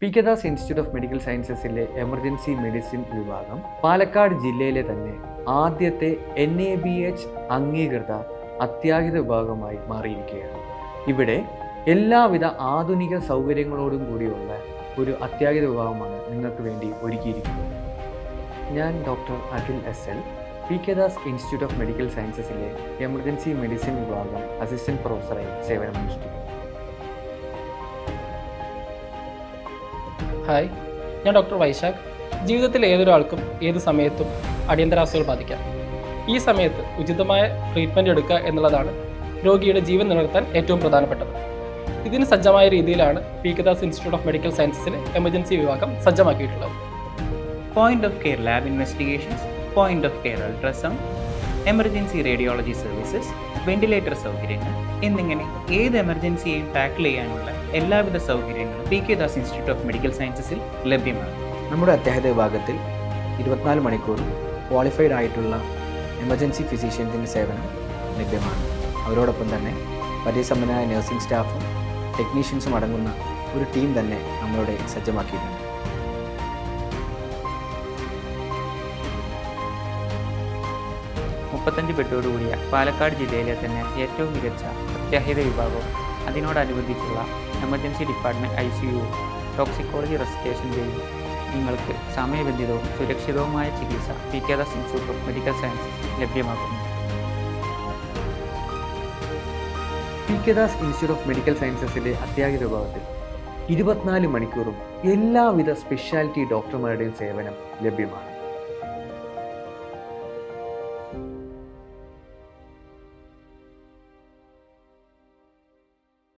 P K Das institute of medical സയൻസസിലെ emergency medicine വിഭാഗം പാലക്കാട് ജില്ലയിലെ തന്നെ ആദ്യത്തെ NABH അംഗീകൃത അത്യാഹിത വിഭാഗമായി മാറിയിരിക്കുകയാണ്. ഇവിടെ എല്ലാവിധ ആധുനിക സൗകര്യങ്ങളോടും കൂടിയുള്ള ഒരു അത്യാഹിത വിഭാഗമാണ് നിങ്ങൾക്ക് വേണ്ടി ഒരുക്കിയിരിക്കുന്നത്. ഞാൻ doctor Akhil SL, P K Das institute of medical സയൻസസിലെ എമർജൻസി മെഡിസിൻ വിഭാഗം അസിസ്റ്റന്റ് പ്രൊഫസറായി സേവനമനുഷ്ഠിക്കുന്നു. ഹായ്, ഞാൻ ഡോക്ടർ വൈശാഖ്. ജീവിതത്തിൽ ഏതൊരാൾക്കും ഏത് സമയത്തും അടിയന്തരാവസ്ഥകൾ ബാധിക്കാം. ഈ സമയത്ത് ഉചിതമായ ട്രീറ്റ്മെൻറ്റ് എടുക്കുക എന്നുള്ളതാണ് രോഗിയുടെ ജീവൻ നിലനിർത്താൻ ഏറ്റവും പ്രധാനപ്പെട്ടത്. ഇതിന് സജ്ജമായ രീതിയിലാണ് P K Das institute of medical സയൻസസിലെ എമർജൻസി വിഭാഗം സജ്ജമാക്കിയിട്ടുള്ളത്. Point of care lab investigations, point of care ultrasound, emergency radiology services, ventilator സൗകര്യങ്ങൾ എന്നിങ്ങനെ ഏത് എമർജൻസിയെയും ടാക്കിൾ ചെയ്യാനുള്ള എല്ലാവിധ സൗകര്യങ്ങളും P K Das institute of medical സയൻസസിൽ ലഭ്യമാണ്. നമ്മുടെ അത്യാഹിത വിഭാഗത്തിൽ 24 മണിക്കൂറും ക്വാളിഫൈഡ് ആയിട്ടുള്ള എമർജൻസി ഫിസിഷ്യൻസിൻ്റെ സേവനം ലഭ്യമാണ്. അവരോടൊപ്പം തന്നെ പരിചയസമ്പന്നരായ നഴ്സിംഗ് സ്റ്റാഫും ടെക്നീഷ്യൻസും അടങ്ങുന്ന ഒരു ടീം തന്നെ നമ്മളുടെ സജ്ജമാക്കിയിട്ടുണ്ട്. ബെഡോടുകൂടിയ പാലക്കാട് ജില്ലയിലെ തന്നെ ഏറ്റവും മികച്ച അത്യാഹിത വിഭാഗവും അതിനോടനുബന്ധിച്ചുള്ള emergency department ICU, toxicology resuscitation ജയിലും നിങ്ങൾക്ക് സമയബന്ധിതവും സുരക്ഷിതവുമായ ചികിത്സ P K Das institute of medical sciences ലഭ്യമാക്കുന്നു. P K Das institute of medical സയൻസസിലെ അത്യാഹിത വിഭാഗത്തിൽ 24 മണിക്കൂറും എല്ലാവിധ സ്പെഷ്യാലിറ്റി ഡോക്ടർമാരുടെയും സേവനം ലഭ്യമാണ്.